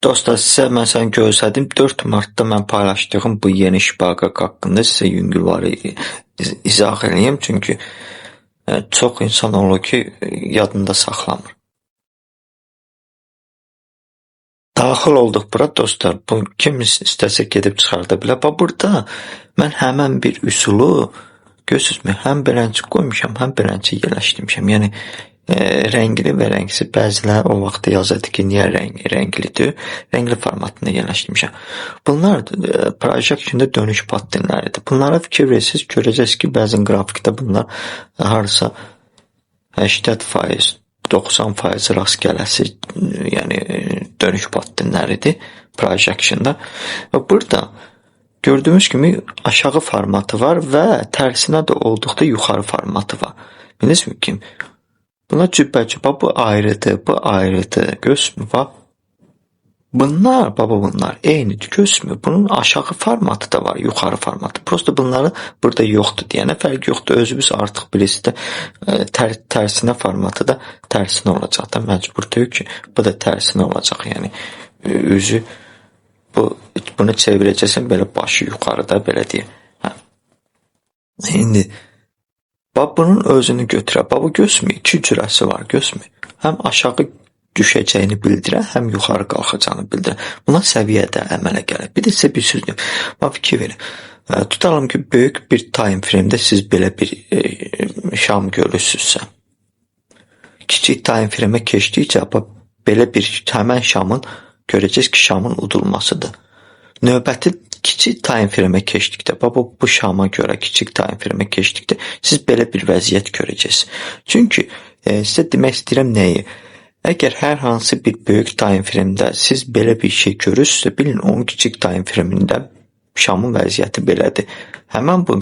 Dostlar, sizə məsələn göstərdim 4 martda mən paylaşdığım bu yeni şpaqaq haqqında sizə yüngülvari izah edeyim, çünki çox insan olur ki, yadında saxlamır. Daxil olduq bura dostlar. Bu kim istəsə gedib çıxarda bilər. Bax burada mən həmən bir üsulu görürsünüzmü? Həm beləncə qoymuşam, həm beləncə yerləşdirmişəm. Yəni rəngli və rəngsiz, bəziləri o vaxt yazırdı ki, niyə rənglidir? Rəngli formatında yerləşdirmişəm. Bunlar projection-da dönüş pattinləridir. Bunlara fikir verirsiniz, görəcəksiniz ki, bəzən qrafikdə bunlar harasa 80%, 90% rast gələsi, yəni dönüş pattinləridir projection-da. Və burada gördüyümüz kimi aşağı formatı var və tərsinə də olduqda yuxarı formatı var. Bilirsiniz ki, buna cübbəcə, bu ayrıdır, bu ayrıdır. Görürsünüz, bax. Bunlar, bunlar eynidir. Görürsünüz, bunun aşağı formatı da var, yuxarı formatı. Prosta bunları burada yoxdur deyənə fərq yoxdur. Özünüz artıq bilirsiniz də tərsinə formatı da tərsinə olacaq da məcbur deyil ki, bu da tərsinə olacaq. Yəni üzü bunu çevirəcəksən belə başı yuxarıda belə deyək. İndi bax bunun özünü götürə. Bax bu görürsünüz, iki cürəsi var, görürsünüz. Həm aşağı düşəcəyini bildirən, həm yuxarı qalxacağını bildirən. Buna səviyyədə əmələ gəlir. Bir də sizə bir söz deyim. Bax fikir verin. Tutalım ki, böyük bir time frame-də siz belə bir şam görürsünüzsə. Kiçik time frame-ə keçdikcə belə bir həmən şamın görəcəksiniz ki, şamın udulmasıdır. Növbəti kiçik time frame-ə keçdikdə, bu şama görə kiçik time frame-ə keçdikdə siz belə bir vəziyyət görəcəksiniz. Çünki sizə demək istəyirəm nəyi? Əgər hər hansı bir böyük time frame-də siz belə bir şey görürsünüzsə, bilin onun kiçik time frame-də şamın vəziyyəti belədir. Həmən bu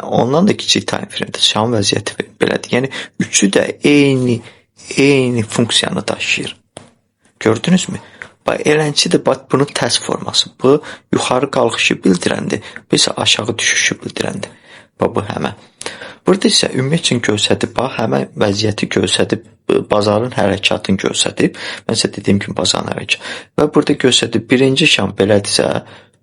ondan da kiçik time frame-də şamın vəziyyəti belədir. Yəni üçü də eyni funksiyanı daşıyır. Gördünüzmü? Elənçidir, bunun tərs forması. Bu yuxarı qalxışı bildirəndir, bu isə aşağı düşüşü bildirəndir. Bu həmən. Burada isə ümumiyyətlə göstərib, həmən vəziyyəti göstərib, bazarın hərəkatını göstərib. Mən sizə dediyim kimi bazarın hərəkatı. Və burada göstərib, birinci şam belədirsə,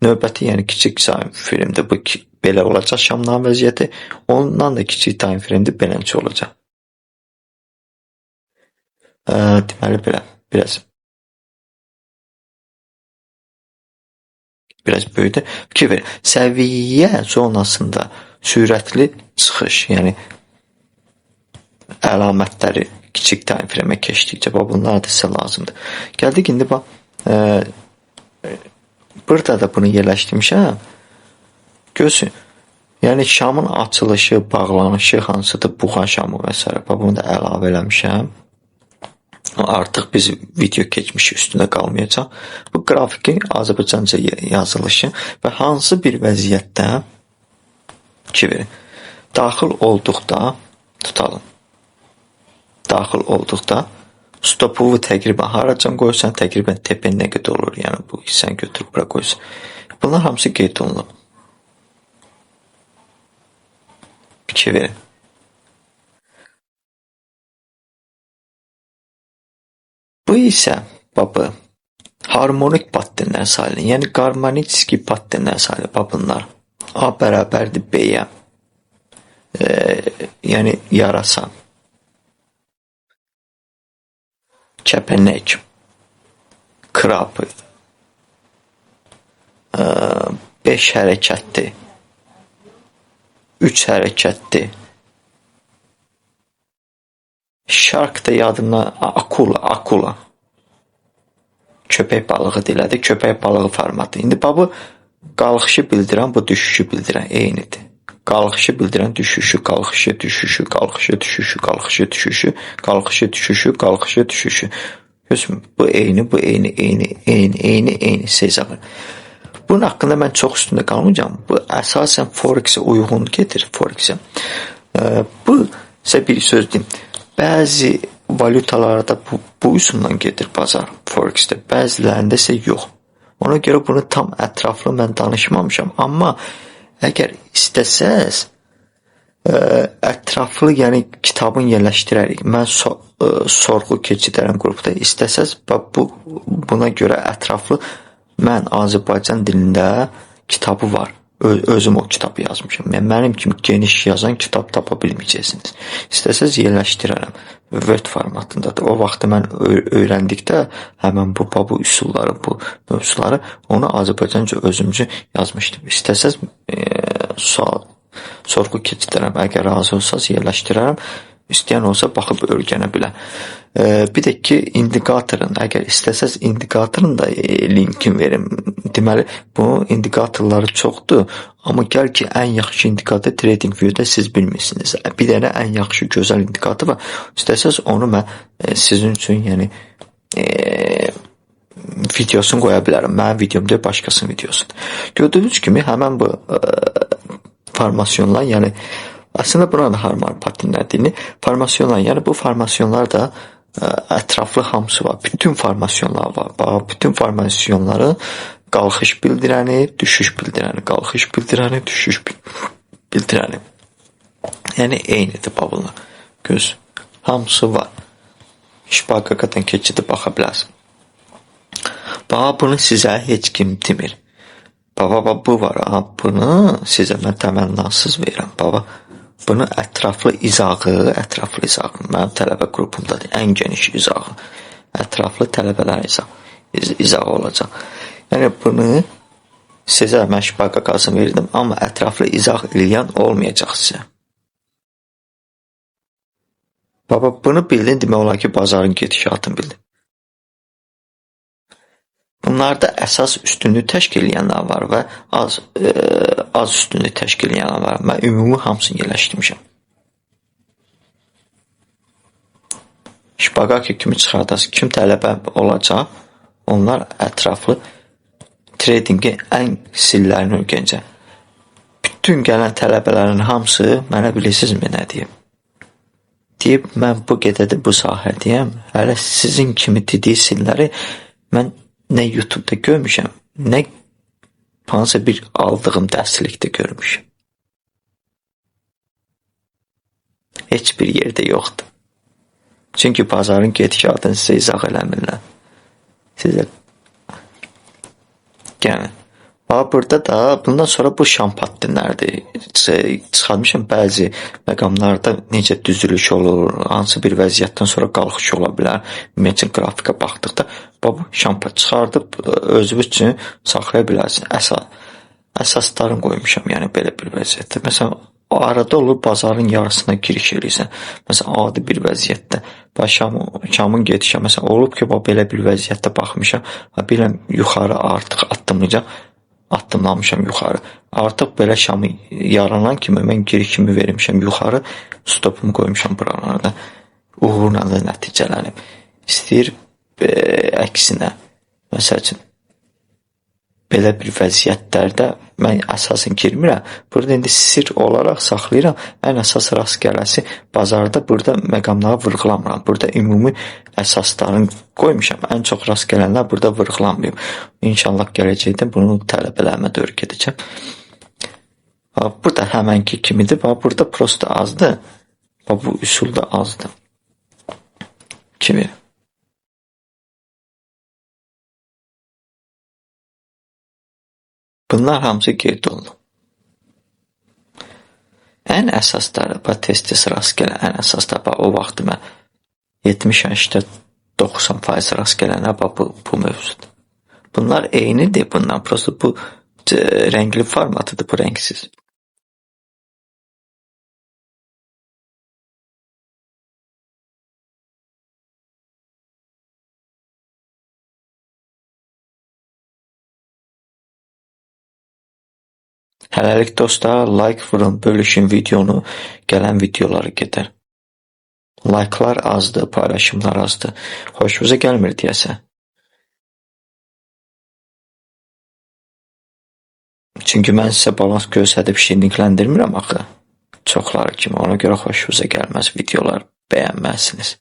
növbəti, yəni kiçik time frame-də bu belə olacaq şamların vəziyyəti, ondan da kiçik time frame-də beləncə olacaq. Deməli belə, biraz böyükdür. Fikir verin, səviyyə zonasında sürətli çıxış, yəni əlamətləri kiçik time frame-ə keçdikcə, bunlar da sizə lazımdır. Gəldik indi, burada da bunu yerləşdirmişəm. Görürsün, yəni şamın açılışı, bağlanışı hansıdır, buğan şamı və s. Bunu da əlavə eləmişəm. Artıq biz video keçmişi üstündə qalmayacaq. Bu qrafikin Azərbaycanca yazılışı və hansı bir vəziyyətdə ki verin, daxil olduqda, tutalım, daxil olduqda stopu təqribən haracan qoyursan, təqribən tepən nə qədər olur, yəni bu hissəni götürüb bura qoyursan. Bunlar hamısı qeyd olunub. Fikir verin. Bu isə harmonik pattinlər sayılır. Yəni qarmonический pattinlər sayılır. Bunlar A bərabərdir B-yə. Yəni yarasa. Kəpənək. Krab. 5 hərəkətdir. 3 hərəkətdir. Shark da yadımdan akula. Köpək balığı deyilədi. Köpək balığı formatı. İndi bu qalxışı bildirən, bu düşüşü bildirən eynidir. Qalxışı bildirən düşüşü, qalxışı, düşüşü, qalxışı, düşüşü, qalxışı, düşüşü, qalxışı, düşüşü, qalxışı, düşüşü. Görürsünüz, bu eyni sezamı. Bunun haqqında mən çox üstündə qalmayacağım. Bu əsasən Forex-ə uyğun gedir. Forex-ə. Bu sizə bir söz deyim. Bəzi valutalarda bu üsundan gedir bazar Forex-də, bəzilərində isə yox. Ona görə bunu tam ətraflı mən danışmamışam. Amma əgər istəsəz, Ətraflı, yəni kitabın yerləşdirərik. Mən sorğu keçidərəm qrupda. İstəsəz buna görə ətraflı mən Azərbaycan dilində kitabı var. Özüm o kitabı yazmışam. Mənim kimi geniş yazan kitab tapa bilməyəcəksiniz. İstəsəz yerləşdirərəm. Word formatındadır. O vaxt mən öyrəndikdə həmin bu üsulları, bu mövzuları onu Azərbaycanca özümcə yazmışdım. İstəsəz sorğu keçidərəm. Əgər razı olsanız yerləşdirərəm. İstəyən olsa baxıb öyrənə bilər. Bir də ki, indikatorun, əgər istəsəz indikatorun da linkini verim. Deməli, bu indikatorları çoxdur, amma gəl ki, ən yaxşı indikator TradingView-da siz bilmirsiniz. Bir dənə ən yaxşı gözəl indikator var. İstəsəz onu mən sizin üçün, yəni videosunu qoya bilərəm. Mənim videom deyil, başqasının videosudur. Gördüyünüz kimi, həmən bu formasyonlar, yəni aslında buna da harmar paternlər deyilir. Formasyonlar, yəni bu formasyonlar da ətraflı hamısı var. Bütün formasyonlar var. Bax, bütün formasyonları qalxış bildirəni, düşüş bildirəni, qalxış bildirəni, düşüş bildirəni. Yəni eynidir bunlar. Göz, hamısı var. Şpaqaqadan keçidib baxa bilərsən. Bax, bunu sizə heç kim demir. Baba, bu var, bunu sizə mən təmənnasız verirəm. Baba, bunu ətraflı izahı, mənim tələbə qrupumdadır, ən geniş izahı. Ətraflı tələbələr izahı olacaq. Yəni, bunu sizə mən şpaqaqasını verdim, amma ətraflı izah eləyən olmayacaq sizə. Baba, bunu bildin, demək olar ki, bazarın gedişatını bildin. Bunlarda əsas üstünlüyü təşkil edənlər var və az üstünlüyü təşkil edənlər var. Mən ümumi hamısını yerləşdirmişəm. Şpaqaqi kimi çıxardası, kim tələbə olacaq, onlar ətraflı tradingi ən sillərini öyrənəcək. Bütün gələn tələbələrin hamısı mənə bilirsinizmi nə deyib? Deyib, mən bu qədədir bu sahədəyəm. Hələ sizin kimi dediyi silləri mən nə YouTube'da görmüşəm, nə hansısa bir aldığım dərslikdə görmüşəm. Heç bir yerdə yoxdur. Çünki bazarın gedişatını sizə izah eləmirlər. Sizə gəlin. Burada da bundan sonra bu şam pattinlərdir. Çıxarmışam bəzi məqamlarda necə düzülüş olur, hansı bir vəziyyətdən sonra qalxış ola bilər. Ümumiyyətlə qrafika baxdıqda bu şampa çıxardıb özünüz üçün saxlaya bilərsiniz. Əsaslarını qoymuşam, yəni belə bir vəziyyətdə. Məsələn, arada olur bazarın yarısına giriş eləyirsən. Məsələn, adi bir vəziyyətdə. Şamın gedişə, məsələn, olub ki, belə bir vəziyyətdə baxmışam, biləm yuxarı artıq addımlamışam yuxarı. Artıq belə şamı yaranan kimi mən girişimi vermişəm yuxarı, stopumu qoymuşam buralarda. Uğurla da nəticələnib. İstəyir əksinə. Məsəl üçün, belə bir vəziyyətlərdə mən əsasən girmirəm. Burada indi sir olaraq saxlayıram. Ən əsas rast gələsi bazarda burada məqamları vurğulamıram. Burada ümumi əsaslarını qoymuşam. Ən çox rast gələnlər burada vurğulanmayıb. İnşallah gələcəkdə bunu tələbələrimə də öyrədəcəm. Burada həmənki kimidir. Burada prosto azdır. Bu üsul da azdır. Kimi? Bunlar hamısı qeyd olunub. Ən əsasları, tez-tez rast gələn ən əsasları, o vaxt mən 70-80-90% rast gələnə bu mövzudur. Bunlar eynidir, bunlar prosto bu rəngli formatıdır, bu rəngsiz. Hələlik dostlar, like vurun, bölüşün videonu, gələn videoları gedər. Like'lar azdır, paylaşımlar azdır. Xoşunuza gəlmir deyəsən. Çünki mən sizə balans göstərib şirinlikləndirmirəm axı. Çoxları kimi, ona görə xoşunuza gəlməz videolar bəyənməzsiniz.